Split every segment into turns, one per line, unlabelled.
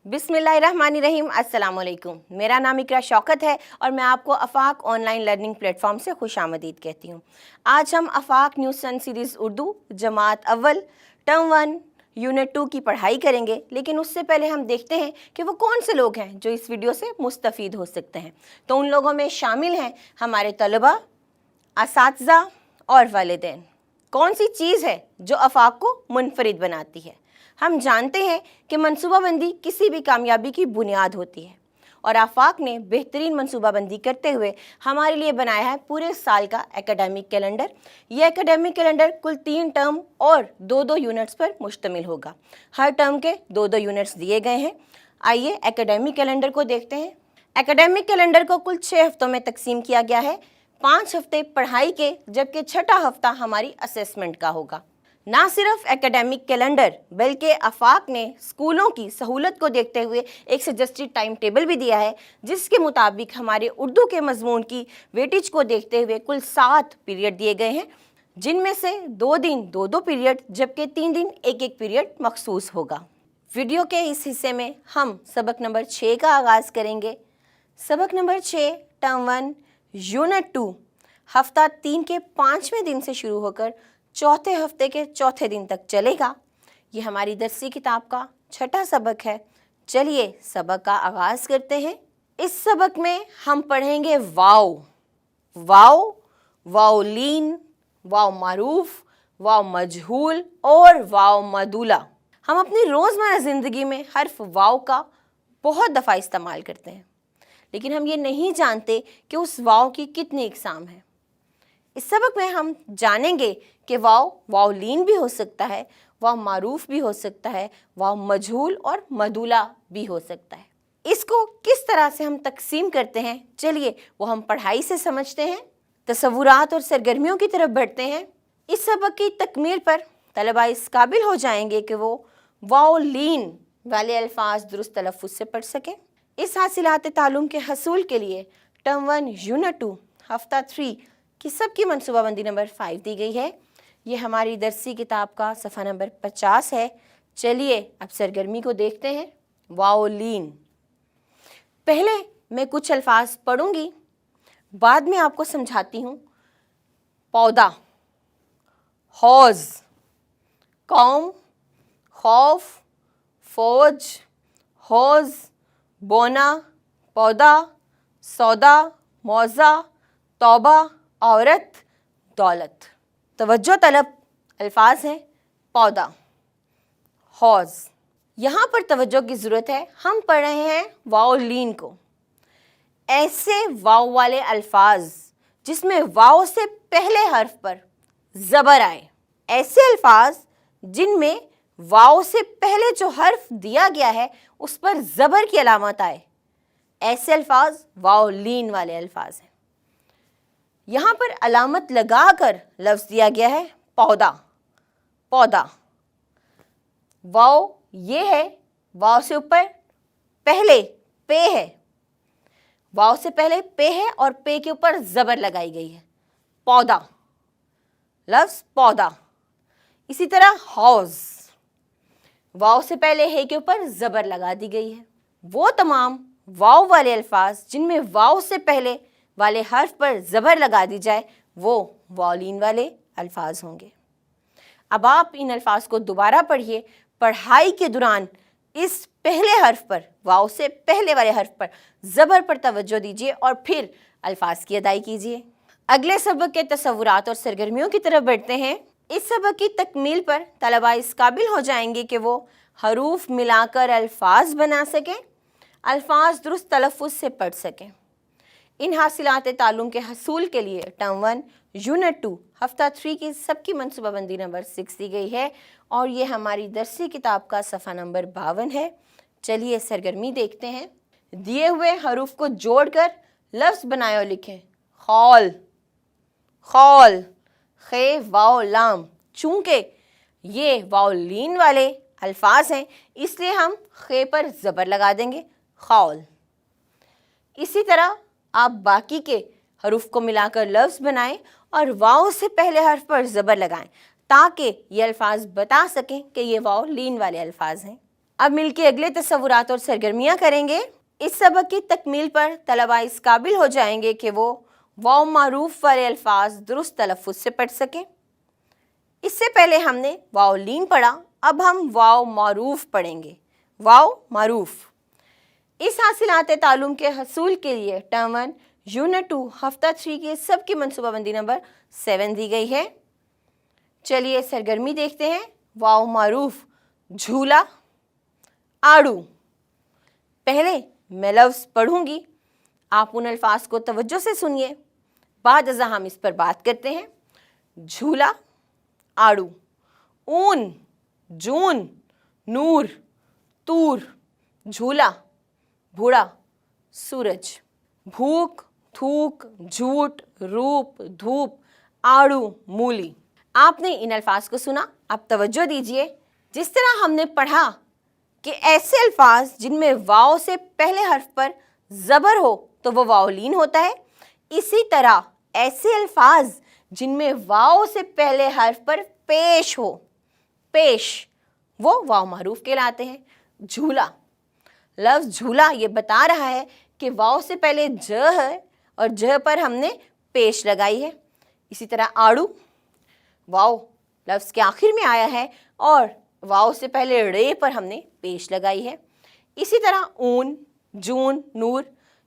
बिस्मिल्लाहिर्रहमानिर्रहीम, अस्सलाम वालेकुम। मेरा नाम इकरा शौकत है और मैं आपको अफाक ऑनलाइन लर्निंग प्लेटफॉर्म से खुशामदीद कहती हूँ। आज हम Afaq new sun series Urdu जमात अव्वल टर्म 1 यूनिट 2 की पढ़ाई करेंगे, लेकिन उससे पहले हम देखते हैं कि वो कौन से लोग हैं जो इस वीडियो से मुस्तफ़ीद हो सकते हैं। तो उन लोगों में शामिल हैं हमारे तलबा, असातिज़ा और वालिदैन। कौन सी चीज़ है जो अफाक को मुनफरिद बनाती है? हम जानते हैं कि मनसूबाबंदी किसी भी कामयाबी की बुनियाद होती है और आफाक ने बेहतरीन मनसूबाबंदी करते हुए हमारे लिए बनाया है पूरे साल का एकेडमिक कैलेंडर। ये एकेडमिक कैलेंडर कुल 3 टर्म और 2-2 यूनिट्स पर मुश्तमिल होगा। हर टर्म के 2-2 यूनिट्स दिए गए हैं। आइए एकेडमिक कैलेंडर को देखते हैं। एकेडमिक कैलेंडर को कुल 6 हफ्तों में तकसीम किया गया है। 5 हफ्ते पढ़ाई के, जबकि छठा हफ्ता हमारी असेसमेंट का होगा। ना सिर्फ एकेडमिक कैलेंडर बल्कि आफाक ने स्कूलों की सहूलत को देखते हुए एक सजेस्टेड टाइम टेबल भी दिया है, जिसके मुताबिक हमारे उर्दू के मजमून की वेटेज को देखते हुए कुल 7 पीरियड दिए गए हैं, जिनमें से 2 दिन 2-2 पीरियड जबकि 3 दिन 1-1 पीरियड मखसूस होगा। वीडियो के इस हिस्से में हम सबक नंबर 6 का आगाज़ करेंगे। सबक नंबर 6 टर्म 1 यूनिट 2 हफ्ता 3 के 5वें दिन से शुरू होकर चौथे हफ्ते के चौथे दिन तक चलेगा। ये हमारी दरसी किताब का छठा सबक है। चलिए सबक का आगाज़ करते हैं। इस सबक में हम पढ़ेंगे वाव, वाव, वावलीन, वाव मारूफ, वाव मजहूल और वाव मदूला। हम अपनी रोज़मर्रा ज़िंदगी में हर्फ वाव का बहुत दफ़ा इस्तेमाल करते हैं, लेकिन हम ये नहीं जानते कि उस वाव की कितनी इकसाम है। इस सबक में हम जानेंगे कि वाव वावलीन भी हो सकता है, वाव मारूफ भी हो सकता है, वाव मजहूल और मदूला भी हो सकता है। इसको किस तरह से हम तकसीम करते हैं, चलिए वो हम पढ़ाई से समझते हैं। तसव्वुरात और सरगर्मियों की तरफ बढ़ते हैं। इस सबक की तकमील पर तलबा इस काबिल हो जाएंगे कि वो वावलीन वाले अल्फाज दुरुस्त तलफ़्फ़ुज़ से पढ़ सकें। इस हासिलात तालुम के हसूल के लिए टर्म 1 यूनिट 2 हफ्ता 3 की सबकी मनसूबाबंदी नंबर 5 दी गई है। ये हमारी दरसी किताब का सफ़ा नंबर 50 है। चलिए अब सरगर्मी को देखते हैं। वावलीन। पहले मैं कुछ अल्फाज पढ़ूंगी, बाद में आपको समझाती हूँ। पौधा, हौज़, कौम, खौफ, फौज, हौज़, बोना, पौधा, सौदा, मौज़ा, तौबा, औरत, दौलत। तवज्जो तलब अल्फाज हैं। पौधा, हौज़। यहाँ पर तवज्जो की ज़रूरत है। हम पढ़ रहे हैं वावलीन को। ऐसे वाव वाले अल्फाज जिसमें वाव से पहले हर्फ पर ज़बर आए, ऐसे अल्फाज जिनमें वाव से पहले जो हर्फ दिया गया है उस पर ज़बर की अलामत आए, ऐसे अल्फाज वावलीन वाले अल्फाज हैं। यहाँ पर अलामत लगाकर लफ्ज़ दिया गया है पौधा, पौधा। वाव ये है, वाव से ऊपर पहले पे है, वाव से पहले पे है और पे के ऊपर ज़बर लगाई गई है। पौधा, लफ्ज़ पौधा। इसी तरह हौज़, वाव से पहले है के ऊपर ज़बर लगा दी गई है। वो तमाम वाव वाले अल्फाज जिनमें वाव से पहले वाले हर्फ पर ज़बर लगा दी जाए वो वावलीन वाले अल्फाज होंगे। अब आप इन अल्फाज को दोबारा पढ़िए। पढ़ाई के दौरान इस पहले हर्फ पर, वाव से पहले वाले हर्फ पर ज़बर पर तवज्जो दीजिए और फिर अल्फाज की अदाई कीजिए। अगले सबक के तसव्वुरात और सरगर्मियों की तरफ बढ़ते हैं। इस सबक की तकमील पर तलबा इस काबिल हो जाएंगे कि वो हरूफ मिलाकर अल्फाज बना सकें, अल्फाज दुरुस्त तलफ़्फ़ुज़ से पढ़ सकें। इन हासिलात तालुम के हसूल के लिए टर्म 1 यूनिट 2 हफ्ता 3 की सबकी मनसूबाबंदी नंबर 6 दी गई है और ये हमारी दरसी किताब का सफ़ा नंबर 52 है। चलिए सरगर्मी देखते हैं। दिए हुए हरूफ को जोड़कर लफ्ज़ बनाए और लिखें। खौल, खौल, खे वाव लाम। चूँकि ये वावलीन वाले अल्फाज हैं इसलिए हम खे पर ज़बर लगा देंगे, खौल। इसी तरह आप बाकी के हरूफ को मिलाकर लफ्ज़ बनाएं और वाव से पहले हर्फ पर ज़बर लगाएं ताकि ये अल्फाज बता सकें कि ये वावलीन वाले अल्फाज हैं। اب مل کے اگلے تصورات اور سرگرمیاں کریں گے۔ اس سبق کی تکمیل پر طلبہ اس قابل ہو جائیں گے کہ وہ واو معروف والے الفاظ درست تلفظ سے پڑھ سکیں۔ اس سے پہلے ہم نے واو لین پڑھا، اب ہم واو معروف پڑھیں گے۔ واو معروف۔ اس حاصلات تعلم کے حصول کے لیے ٹرم 1 یونٹ 2 ہفتہ 3 کے سب کی منصوبہ بندی نمبر 7 دی گئی ہے۔ چلیے سرگرمی دیکھتے ہیں۔ واو معروف، جھولا، آڑو۔ پہلے میں لفظ پڑھوں گی، آپ ان الفاظ کو توجہ سے سنیے، بعد ازاں ہم اس پر بات کرتے ہیں۔ جھولا، آڑو، اون، جون، نور، تور، جھولا، بوڑھا، سورج، بھوک، تھوک، جھوٹ، روپ، دھوپ، آڑو، مولی۔ آپ نے ان الفاظ کو سنا، اب توجہ دیجئے۔ جس طرح ہم نے پڑھا کہ ایسے الفاظ جن میں واو سے پہلے حرف پر زبر ہو تو وہ واو لین ہوتا ہے، اسی طرح ایسے الفاظ جن میں واو سے پہلے حرف پر پیش ہو، پیش، وہ واو معروف کہلاتے ہیں۔ جھولا، لفظ جھولا یہ بتا رہا ہے کہ واو سے پہلے ج ہے اور ج پر ہم نے پیش لگائی ہے۔ اسی طرح آڑو، واو لفظ کے آخر میں آیا ہے اور واو سے پہلے ڑے پر ہم نے پیش لگائی ہے۔ اسی طرح اون، جون، نور،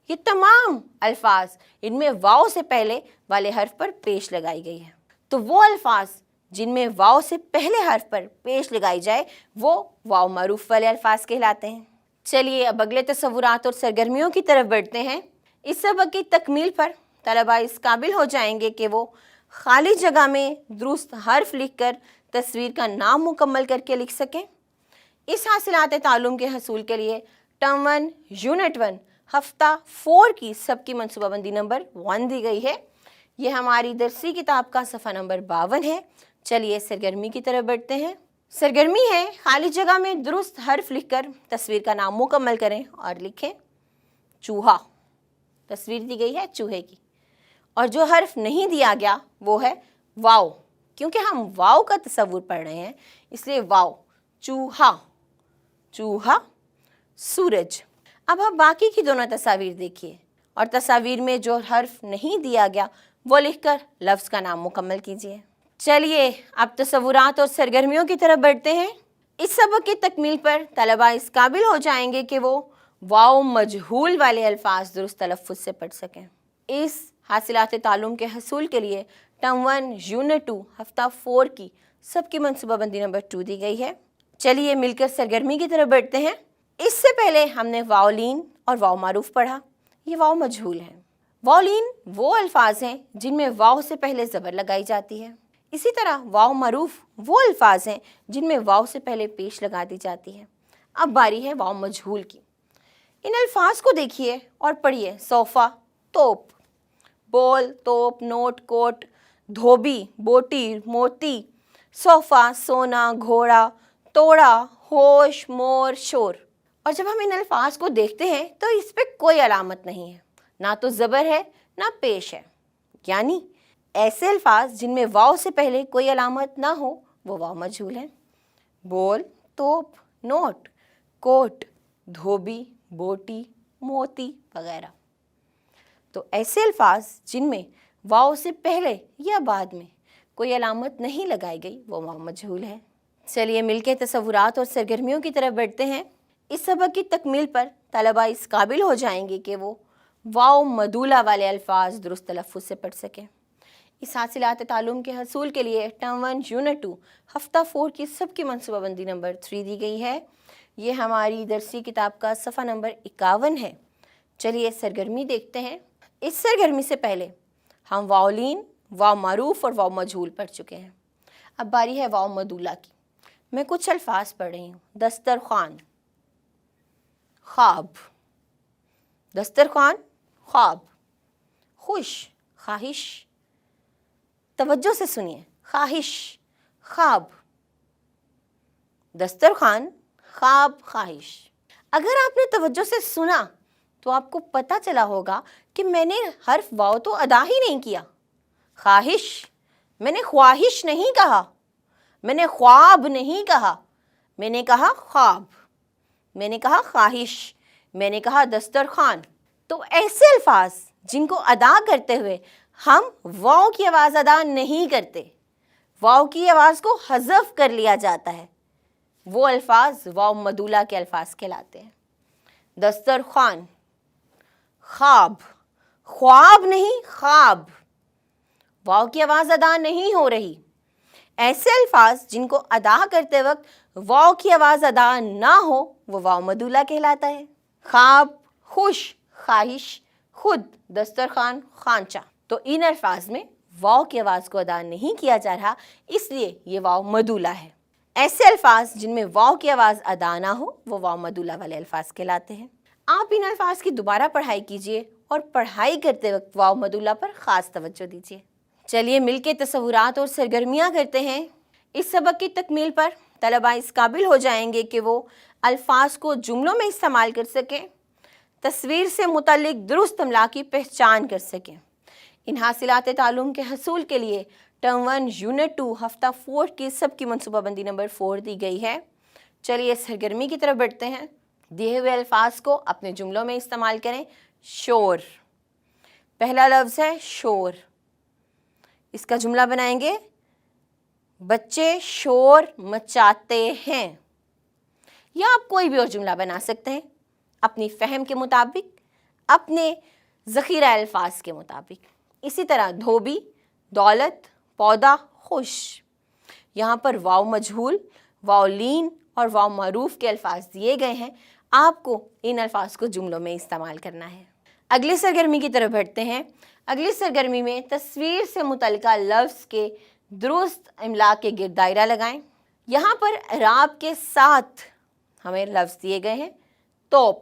یہ تمام الفاظ ان میں واو سے پہلے والے حرف پر پیش لگائی گئی ہے۔ تو وہ الفاظ جن میں واو سے پہلے حرف پر پیش لگائی جائے وہ واو معروف والے الفاظ کہلاتے ہیں۔ چلیے اب اگلے تصورات اور سرگرمیوں کی طرف بڑھتے ہیں۔ اس سبق کی تکمیل پر طلبہ اس قابل ہو جائیں گے کہ وہ خالی جگہ میں درست حرف لکھ کر تصویر کا نام مکمل کر کے لکھ سکیں۔ اس حاصلات تعلم کے حصول کے لیے ٹرم 1 یونٹ 1 ہفتہ 4 کی سب کی منصوبہ بندی نمبر 1 دی گئی ہے۔ یہ ہماری درسی کتاب کا صفحہ نمبر 52 ہے۔ چلیے سرگرمی کی طرف بڑھتے ہیں۔ سرگرمی ہے خالی جگہ میں درست حرف لکھ کر تصویر کا نام مکمل کریں اور لکھیں چوہا۔ تصویر دی گئی ہے چوہے کی، اور جو حرف نہیں دیا گیا وہ ہے واو، کیونکہ ہم واو کا تصور پڑھ رہے ہیں اس لیے واو۔ چوہا، چوہا، سورج۔ اب آپ باقی کی دونوں تصاویر دیکھیے اور تصاویر میں جو حرف نہیں دیا گیا وہ لکھ کر لفظ کا نام مکمل کیجیے۔ چلیے اب تصورات اور سرگرمیوں کی طرف بڑھتے ہیں۔ اس سبق کی تکمیل پر طلبہ اس قابل ہو جائیں گے کہ وہ واو مجہول والے الفاظ درست تلفظ سے پڑھ سکیں۔ اس حاصلات تعلم کے حصول کے لیے ٹرم 1 یونٹ 2 ہفتہ 4 کی سب کی منصوبہ بندی نمبر 2 دی گئی ہے۔ چلیے مل کر سرگرمی کی طرف بڑھتے ہیں۔ اس سے پہلے ہم نے واو لین اور واو معروف پڑھا، یہ واو مجہول ہے۔ واو لین وہ الفاظ ہیں جن میں واو سے پہلے زبر لگائی جاتی ہے۔ اسی طرح واو معروف وہ الفاظ ہیں جن میں واو سے پہلے پیش لگا دی جاتی ہے۔ اب باری ہے واو مجہول کی۔ ان الفاظ کو دیکھیے اور پڑھیے۔ صوفہ، توپ، بول، توپ، نوٹ، کوٹ، دھوبی، بوٹی، موتی، صوفہ، سونا، گھوڑا، توڑا، ہوش، مور، شور۔ اور جب ہم ان الفاظ کو دیکھتے ہیں تو اس پہ کوئی علامت نہیں ہے، نہ تو زبر ہے نہ پیش ہے، یعنی ایسے الفاظ جن میں واو سے پہلے کوئی علامت نہ ہو وہ واو مجہول ہیں۔ بول، توپ، نوٹ، کوٹ، دھوبی، بوٹی، موتی وغیرہ۔ تو ایسے الفاظ جن میں واو سے پہلے یا بعد میں کوئی علامت نہیں لگائی گئی وہ واو مجہول ہے۔ چلیے مل کے تصورات اور سرگرمیوں کی طرف بڑھتے ہیں۔ اس سبق کی تکمیل پر طلبہ اس قابل ہو جائیں گے کہ وہ واو مدولہ والے الفاظ درست تلفظ سے پڑھ سکیں۔ اس حاصلات تعلم کے حصول کے لیے ٹرم 1 یونٹ 2 ہفتہ 4 کی سب کی منصوبہ بندی نمبر 3 دی گئی ہے۔ یہ ہماری درسی کتاب کا صفحہ نمبر 51 ہے۔ چلیے سرگرمی دیکھتے ہیں۔ اس سرگرمی سے پہلے ہم واو لین، واو معروف اور واو مجہول پڑھ چکے ہیں۔ اب باری ہے واو مدولہ کی۔ میں کچھ الفاظ پڑھ رہی ہوں۔ دسترخوان، خواب، دسترخوان، خواب، خوش، خواہش۔ توجہ سے سنیے، خواہش، خواب، دسترخوان، خواب، خواہش۔ اگر آپ نے توجہ سے سنا تو آپ کو پتہ چلا ہوگا کہ میں نے حرف واو تو ادا ہی نہیں کیا۔ خواہش، میں نے خواہش نہیں کہا، میں نے خواب نہیں کہا، میں نے کہا خواب۔ میں نے کہا خواہش، میں نے کہا دسترخوان۔ تو ایسے الفاظ جن کو ادا کرتے ہوئے ہم واؤ کی آواز ادا نہیں کرتے، واؤ کی آواز کو حذف کر لیا جاتا ہے، وہ الفاظ واؤ مدولہ کے الفاظ کہلاتے ہیں۔ دسترخوان، خواب، خواب نہیں خواب، واؤ کی آواز ادا نہیں ہو رہی۔ ایسے الفاظ جن کو ادا کرتے وقت واؤ کی آواز ادا نہ ہو وہ واؤ مدولہ کہلاتا ہے۔ خواب، خوش، خواہش، خود، دسترخوان، خوانچہ۔ تو ان الفاظ میں واؤ کی آواز کو ادا نہیں کیا جا رہا، اس لیے یہ واؤ مدولہ ہے۔ ایسے الفاظ جن میں واؤ کی آواز ادا نہ ہو وہ واؤ مدولہ والے الفاظ کہلاتے ہیں۔ آپ ان الفاظ کی دوبارہ پڑھائی کیجئے اور پڑھائی کرتے وقت واؤ مدولہ پر خاص توجہ دیجیے۔ چلیے مل کے تصورات اور سرگرمیاں کرتے ہیں۔ اس سبق کی تکمیل پر طلبہ اس قابل ہو جائیں گے کہ وہ الفاظ کو جملوں میں استعمال کر سکیں، تصویر سے متعلق درست املا کی پہچان کر سکیں۔ ان حاصلات تعلم کے حصول کے لیے ٹرم 1 یونٹ 2 ہفتہ 4 کی سب کی منصوبہ بندی نمبر 4 دی گئی ہے۔ چلیے سرگرمی کی طرف بڑھتے ہیں۔ دیے ہوئے الفاظ کو اپنے جملوں میں استعمال کریں۔ شور، پہلا لفظ ہے شور، اس کا جملہ بنائیں گے بچے شور مچاتے ہیں، یا آپ کوئی بھی اور جملہ بنا سکتے ہیں اپنی فہم کے مطابق، اپنے ذخیرہ الفاظ کے مطابق۔ اسی طرح دھوبی، دولت، پودا، خوش۔ یہاں پر واؤ مجہول، واؤ لین اور واؤ معروف کے الفاظ دیے گئے ہیں، آپ کو ان الفاظ کو جملوں میں استعمال کرنا ہے۔ اگلی سرگرمی کی طرف بڑھتے ہیں۔ اگلی سرگرمی میں تصویر سے متعلقہ لفظ کے درست املا کے گرد دائرہ لگائیں۔ یہاں پر اعراب کے ساتھ ہمیں لفظ دیے گئے ہیں توپ،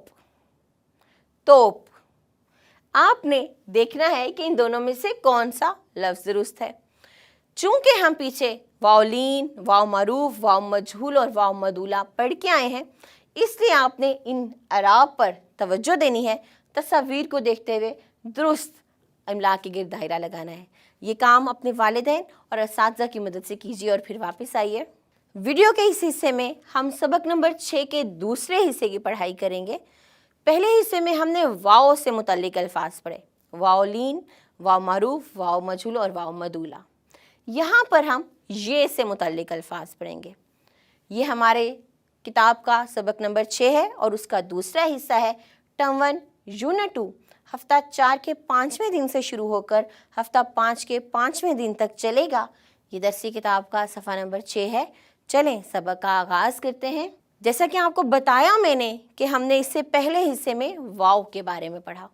توپ۔ آپ نے دیکھنا ہے کہ ان دونوں میں سے کون سا لفظ درست ہے۔ چونکہ ہم پیچھے واؤ لین، واؤ معروف، واؤ مجہول اور واؤ مدولہ پڑھ کے آئے ہیں، اس لیے آپ نے ان اعراب پر توجہ دینی ہے، تصاویر کو دیکھتے ہوئے درست املا کے گرد دائرہ لگانا ہے۔ یہ کام اپنے والدین اور اساتذہ کی مدد سے کیجیے اور پھر واپس آئیے۔ ویڈیو کے اس حصے میں ہم سبق نمبر 6 کے دوسرے حصے کی پڑھائی کریں گے۔ پہلے حصے میں ہم نے واؤ سے متعلق الفاظ پڑھے، واؤ لین، واؤ معروف، واؤ مجہول اور واؤ مدولہ۔ یہاں پر ہم یہ سے متعلق الفاظ پڑھیں گے۔ یہ ہمارے کتاب کا سبق نمبر 6 ہے اور اس کا دوسرا حصہ ہے ٹرم 1 یونٹ 2 ہفتہ 4 کے 5ویں دن سے شروع ہو کر ہفتہ 5 کے 5ویں دن تک چلے گا۔ یہ درسی کتاب کا صفحہ نمبر 6 ہے۔ چلیں سبق کا آغاز کرتے ہیں۔ جیسا کہ آپ کو بتایا میں نے کہ ہم نے اس سے پہلے حصے میں واؤ کے بارے میں پڑھا،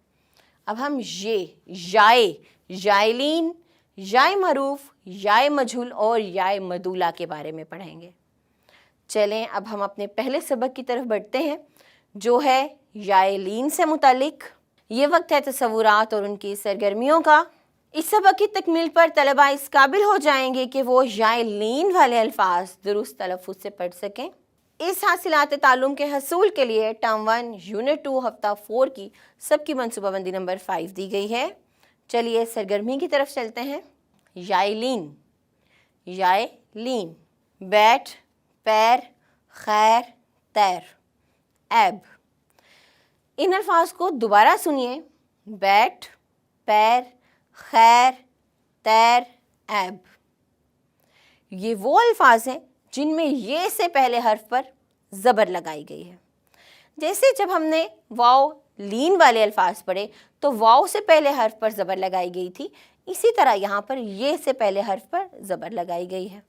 اب ہم یائے، یائلین، یائے معروف، یائے مجہول اور یائے مدولہ کے بارے میں پڑھیں گے۔ چلیں اب ہم اپنے پہلے سبق کی طرف بڑھتے ہیں جو ہے یائلین سے متعلق۔ یہ وقت ہے تصورات اور ان کی سرگرمیوں کا۔ اس سبق کی تکمیل پر طلبہ اس قابل ہو جائیں گے کہ وہ یائلین والے الفاظ درست تلفظ سے پڑھ سکیں۔ اس حاصلات تعلم کے حصول کے لیے ٹرم 1 یونٹ 2 ہفتہ 4 کی سب کی منصوبہ بندی نمبر 5 دی گئی ہے۔ چلیے سرگرمی کی طرف چلتے ہیں۔ یائلین، یائلین، بیٹ، پیر، خیر، تیر، ایب۔ ان الفاظ کو دوبارہ سنیے، بیٹ، پیر، خیر، تیر، ایب۔ یہ وہ الفاظ ہیں جن میں یہ سے پہلے حرف پر زبر لگائی گئی ہے۔ جیسے جب ہم نے واؤ لین والے الفاظ پڑھے تو واؤ سے پہلے حرف پر زبر لگائی گئی تھی، اسی طرح یہاں پر یہ سے پہلے حرف پر زبر لگائی گئی ہے۔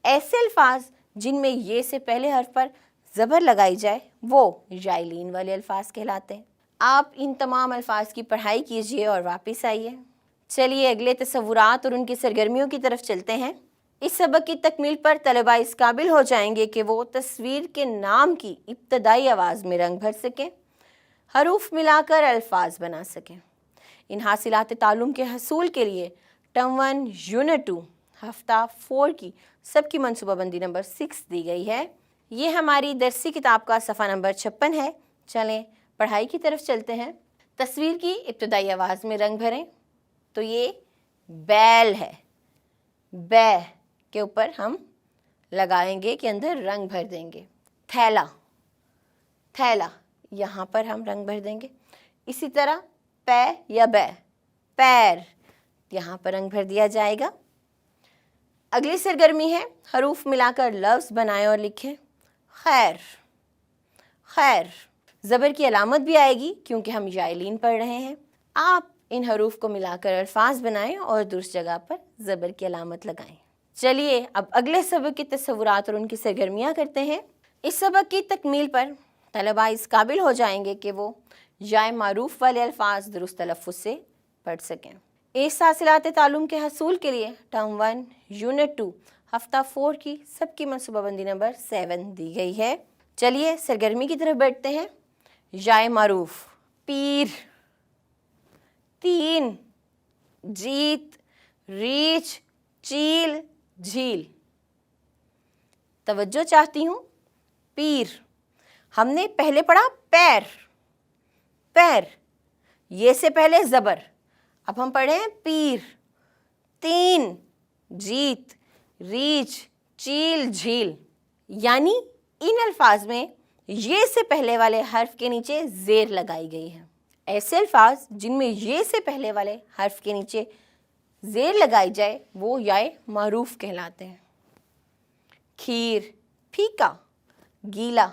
ایسے الفاظ جن میں یہ سے پہلے حرف پر زبر لگائی جائے وہ یائلین والے الفاظ کہلاتے ہیں۔ آپ ان تمام الفاظ کی پڑھائی کیجیے اور واپس آئیے۔ چلیے اگلے تصورات اور ان کی سرگرمیوں کی طرف چلتے ہیں۔ اس سبق کی تکمیل پر طلبہ اس قابل ہو جائیں گے کہ وہ تصویر کے نام کی ابتدائی آواز میں رنگ بھر سکیں، حروف ملا کر الفاظ بنا سکیں۔ ان حاصلات تعلم کے حصول کے لیے ٹرم 1 یونٹ 2 ہفتہ 4 کی سب کی منصوبہ بندی نمبر 6 دی گئی ہے۔ یہ ہماری درسی کتاب کا صفحہ نمبر 56 ہے۔ چلیں پڑھائی کی طرف چلتے ہیں۔ تصویر کی ابتدائی آواز میں رنگ بھریں تو یہ بیل ہے، بے کے اوپر ہم لگائیں گے کہ اندر رنگ بھر دیں گے۔ تھیلا، थैला, यहाँ पर हम रंग भर देंगे। इसी तरह पै या बै, पैर, यहाँ पर रंग भर दिया जाएगा। अगली सरगर्मी है हरूफ मिलाकर लफ्ज़ बनाएं और लिखें। खैर, खैर, ज़बर की अलामत भी आएगी क्योंकि हम याइलीन पढ़ रहे हैं। आप इन हरूफ को मिलाकर अल्फाज बनाएं और दुरुस्त जगह पर ज़बर की अलामत लगाएं। चलिए अब अगले सबक के तस्वुरात और उनकी सरगर्मियाँ करते हैं। इस सबक की तकमील पर तलबा इस काबिल हो जाएंगे कि वो या मारूफ वाले अल्फाज दुरुस्त तलफ़्फ़ुज़ से पढ़ सकें। इस हासिलात तालुम के हसूल के लिए टर्म 1 यूनिट 2 हफ्ता 4 की सबकी मनसूबाबंदी नंबर 7 दी गई है। चलिए सरगर्मी की तरफ बैठते हैं। या मारूफ, पीर, तीन, जीत, रीछ, चील, झील। तवज्जो चाहती हूँ। पीर, हमने पहले पढ़ा पैर, पैर, ये से पहले ज़बर, अब हम पढ़े हैं पीर। तीन, जीत, रीछ, चील, झील, यानी इन अल्फाज में ये से पहले वाले हर्फ के नीचे ज़ेर लगाई गई है। ऐसे अल्फाज जिनमें ये से पहले वाले हर्फ के नीचे ज़ेर लगाई जाए वो याए मारूफ कहलाते हैं। खीर, फीका, गीला,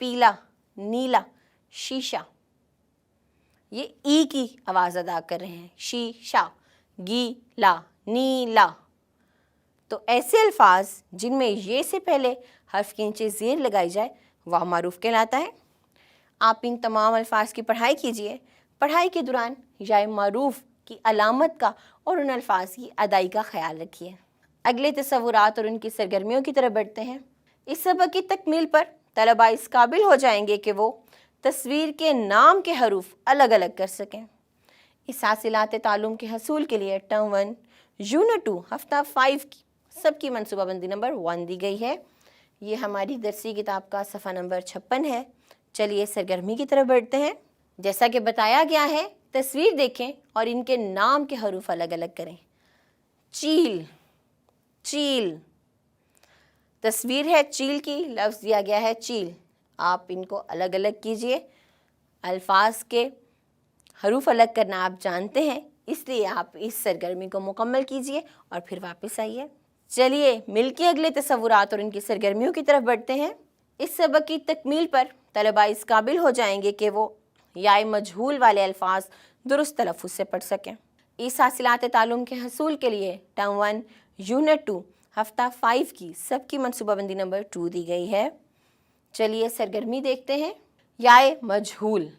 पीला, नीला, शीशा, ये ई की आवाज़ अदा कर रहे हैं। शीशा, गीला, नीला। तो ऐसे अल्फाज जिनमें ये से पहले हर्फ के नीचे ज़ेर लगाई जाए वह मारूफ कहलाता है। आप इन तमाम अल्फाज की पढ़ाई कीजिए। पढ़ाई के दौरान या मारूफ की अलामत का और उन अल्फाज की अदाई का ख्याल रखिए। अगले तस्वुरात और उनकी सरगर्मियों की तरफ बढ़ते हैं। इस सबक की तकमील पर तलबा इस काबिल हो जाएंगे कि वो तस्वीर के नाम के हरूफ अलग अलग कर सकें। इस हासिलात तालुम के हसूल के लिए टर्म 1 यूनिट 2 हफ्ता 5 की सबकी मनसूबाबंदी नंबर 1 दी गई है। ये हमारी दरसी किताब का सफ़ा नंबर 56 है। चलिए सरगर्मी की तरफ बढ़ते हैं। जैसा कि बताया गया है तस्वीर देखें और इनके नाम के हरूफ अलग अलग करें। चील, चील, तस्वीर है चील की, लफ्ज़ दिया गया है चील। आप इनको अलग अलग कीजिए। अल्फाज के हरूफ अलग करना आप जानते हैं, इसलिए आप इस सरगर्मी को मुकम्मल कीजिए और फिर वापस आइए। चलिए मिलके अगले तस्वुरात और इनकी सरगर्मियों की तरफ बढ़ते हैं। इस सबक की तकमील पर तलबा इस काबिल हो जाएंगे कि वो या मजहूल वाले अल्फाज दुरुस्त तलफ़्फ़ुज़ से पढ़ सकें। इस हासिलात तालुम के हसूल के लिए टर्म 1 यूनिट 2 हफ्ता 5 की सबकी मनसूबाबंदी नंबर 2 दी गई है। चलिए सरगर्मी देखते हैं। याए मजहूल,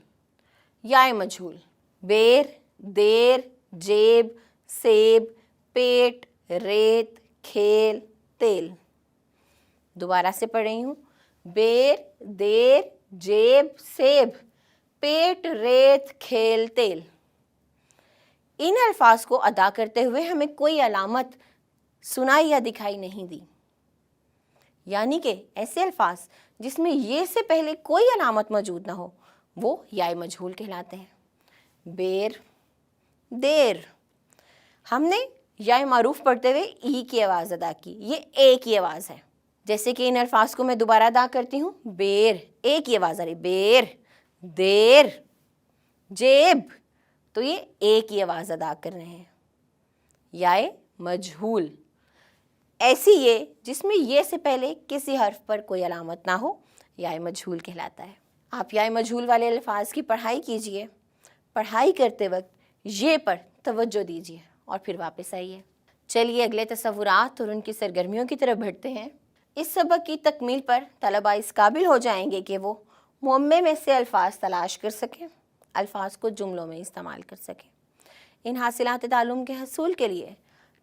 याए मजहूल, बेर, देर, जेब, सेब, पेट, रेत, खेल, तेल। दोबारा से पढ़ रही हूँ। बेर, देर, जेब, सेब, पेट, रेत, खेल, तेल। इन अल्फाज को अदा करते हुए हमें कोई अलामत सुनाई या दिखाई नहीं दी, यानी कि ऐसे अल्फाज जिसमें ये से पहले कोई अलामत मौजूद ना हो वो याए मजहूल कहलाते हैं। बेर, देर, हमने याए मारूफ पढ़ते हुए ई की आवाज़ अदा की, ये ए की आवाज़ है। जैसे कि इन अल्फाज को मैं दोबारा अदा करती हूँ। बेर, ए की आवाज़ आ रही, बेर, देर, जेब, तो ये ए की आवाज़ अदा कर रहे हैं। याए मजहूल, ऐसी ये जिसमें ये से पहले किसी हर्फ पर कोई अलामत ना हो याए मजहूल कहलाता है। आप याए मजहूल वाले अल्फाज की पढ़ाई कीजिए। पढ़ाई करते वक्त ये पर तवज्जो दीजिए और फिर वापस आइए। चलिए अगले तस्वुरात और उनकी सरगर्मियों की तरफ बढ़ते हैं। इस सबक की तकमील पर तलबा इस काबिल हो जाएंगे कि वो मुअम्मे में से अल्फाज तलाश कर सकें, अल्फाज को जुमलों में इस्तेमाल कर सकें। इन हासिलात तालुम के हसूल के लिए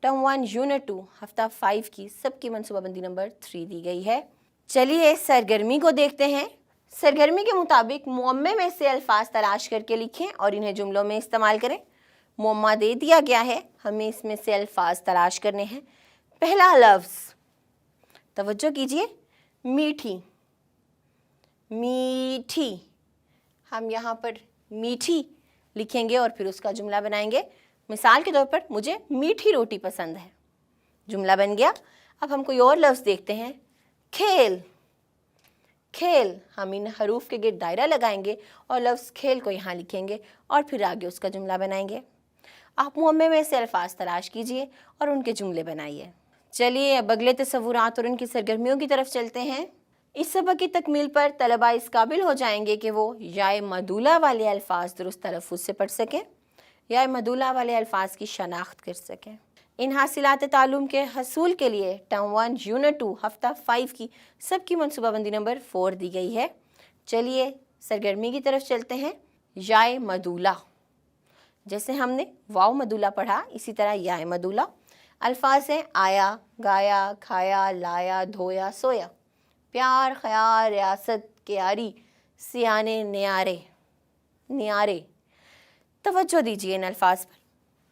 टर्म 1 यूनिट 2 हफ्ता 5 की सबकी मनसूबाबंदी नंबर 3 दी गई है। चलिए सरगर्मी को देखते हैं। सरगर्मी के मुताबिक मुअम्मे में से अल्फाज तलाश करके लिखें और इन्हें जुमलों में इस्तेमाल करें। मुअम्मा दे दिया गया है, हमें इसमें से अल्फाज तलाश करने हैं। पहला लफ्ज़, तवज्जो कीजिए, मीठी, मीठी। हम यहाँ पर मीठी लिखेंगे और फिर उसका जुमला बनाएंगे। मिसाल के तौर पर मुझे मीठी रोटी पसंद है, जुमला बन गया। अब हम कोई और लफ्ज़ देखते हैं। खेल, खेल, हम इन हरूफ के गिर्द दायरा लगाएंगे और लफ्ज़ खेल को यहाँ लिखेंगे और फिर आगे उसका जुमला बनाएंगे। आप मुअम्मे में से अल्फाज तलाश कीजिए और उनके जुमले बनाइए। चलिए अब अगले तसव्वुरात और उनकी सरगर्मियों की तरफ चलते हैं। इस सबक की तकमील पर तलबा इस काबिल हो जाएंगे कि वो याए मदूला वाले अल्फाज दुरुस्त तलफ़्फ़ुज़ से पढ़ सकें, याए मदूला वाले अल्फाज की शनाख्त कर सकें। इन हासिलात तालुम के हसूल के लिए टर्म 1 यूनिट 2 हफ्ता 5 की सबकी मनसूबाबंदी नंबर 4 दी गई है। चलिए सरगर्मी की तरफ चलते हैं। याए मदूला, जैसे हमने वाव मदूला पढ़ा इसी तरह याए मदूला। अल्फाज हैं आया, गाया, खाया, लाया, धोया, सोया, प्यार, ख्याल, रियासत, क्यारी, सियाने, न्यारे, न्यारे। तवज्जो दीजिए इन अल्फाज पर।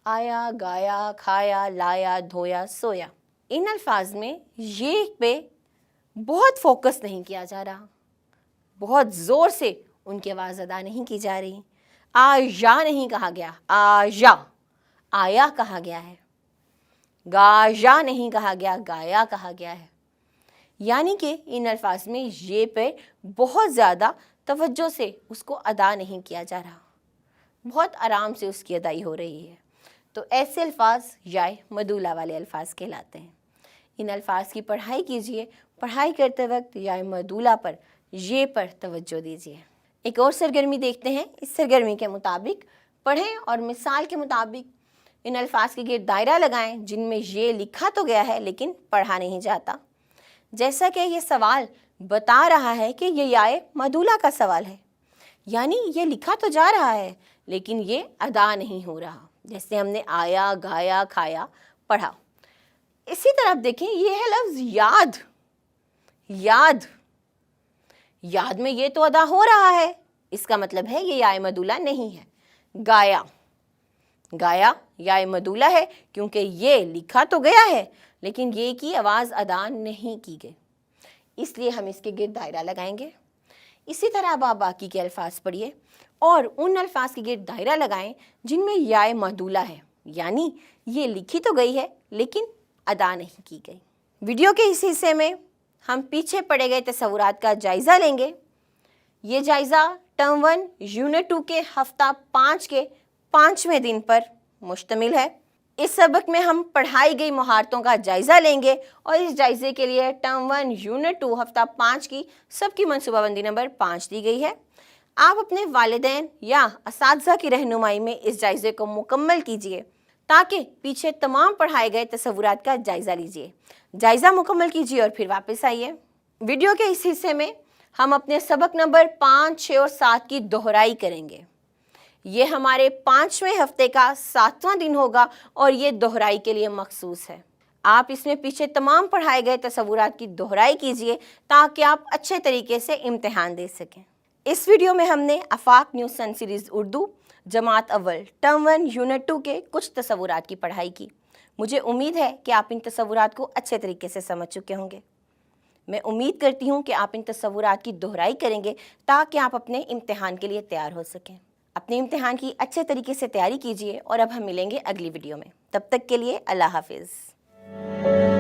आया, गाया, खाया, लाया, धोया, सोया। इन अल्फाज में ये पे बहुत फोकस नहीं किया जा रहा, बहुत ज़ोर से उनकी आवाज़ अदा नहीं की जा रही। आया नहीं कहा गया, आया, आया कहा गया है। गाया नहीं कहा गया, गाया कहा गया है। यानी कि इन अल्फाज में ये पे बहुत ज़्यादा तवज्जो से उसको अदा नहीं किया जा रहा, बहुत आराम से उसकी अदाई हो रही है। तो ऐसे अल्फाज याए मदूला वाले अल्फाज कहलाते हैं। इन अल्फाज की पढ़ाई कीजिए। पढ़ाई करते वक्त याए मदूला पर ये पर तवज्जो दीजिए। एक और सरगर्मी देखते हैं। इस सरगर्मी के मुताबिक पढ़ें और मिसाल के मुताबिक इन अल्फाज के गिर्द दायरा लगाएं जिनमें ये लिखा तो गया है लेकिन पढ़ा नहीं जाता। जैसा कि ये सवाल बता रहा है कि ये याए मदूला का सवाल है, यानी ये लिखा तो जा रहा है लेकिन ये अदा नहीं हो रहा। जैसे हमने आया, गाया, खाया पढ़ा। इसी तरह देखें, ये है लफ्ज़ याद। याद, याद में ये तो अदा हो रहा है, इसका मतलब है ये याए मदूला नहीं है। गाया, गाया याए मदूला है क्योंकि ये लिखा तो गया है लेकिन ये की आवाज़ अदा नहीं की गई, इसलिए हम इसके गिर्द दायरा लगाएंगे। इसी तरह अब आप बाकी के अल्फाज पढ़िए और उन अल्फाज के गिर्द दायरा लगाएं जिनमें याए मदूला है, यानी ये लिखी तो गई है लेकिन अदा नहीं की गई। वीडियो के इस हिस्से में हम पीछे पढ़े गए तसव्वुरात का जायज़ा लेंगे। ये जायज़ा टर्म 1 यूनिट 2 के हफ्ता 5 के 5वें दिन पर मुश्तमिल है। इस सबक में हम पढ़ाई गई महारतों का जायज़ा लेंगे और इस जायज़े के लिए टर्म 1 यूनिट 2 हफ्ता 5 की सबकी मनसूबाबंदी नंबर 5 दी गई है। आप अपने वालिदैन या असातिज़ा की रहनुमाई में इस जायज़े को मुकम्मल कीजिए ताकि पीछे तमाम पढ़ाए गए तसव्वुरात का जायज़ा लीजिए। जायज़ा मुकम्मल कीजिए और फिर वापस आइए। वीडियो के इस हिस्से में हम अपने सबक नंबर 5, 6 और 7 की दोहराई करेंगे। ये हमारे 5वें हफ्ते का 7वां दिन होगा और ये दोहराई के लिए मखसूस है। आप इसमें पीछे तमाम पढ़ाए गए तसव्वुरात की दोहराई कीजिए ताकि आप अच्छे तरीके से इम्तिहान दे सकें। इस वीडियो में हमने आफाक न्यूज़ सन सीरीज़ उर्दू जमात अव्वल टर्म 1 यूनिट 2 के कुछ तसव्वुरात की पढ़ाई की। मुझे उम्मीद है कि आप इन तसव्वुरात को अच्छे तरीके से समझ चुके होंगे। मैं उम्मीद करती हूँ कि आप इन तसव्वुरात की दोहराई करेंगे ताकि आप अपने इम्तिहान के लिए तैयार हो सकें। अपने इम्तिहान की अच्छे तरीके से तैयारी कीजिए और अब हम मिलेंगे अगली वीडियो में। तब तक के लिए अल्लाह हाफिज़।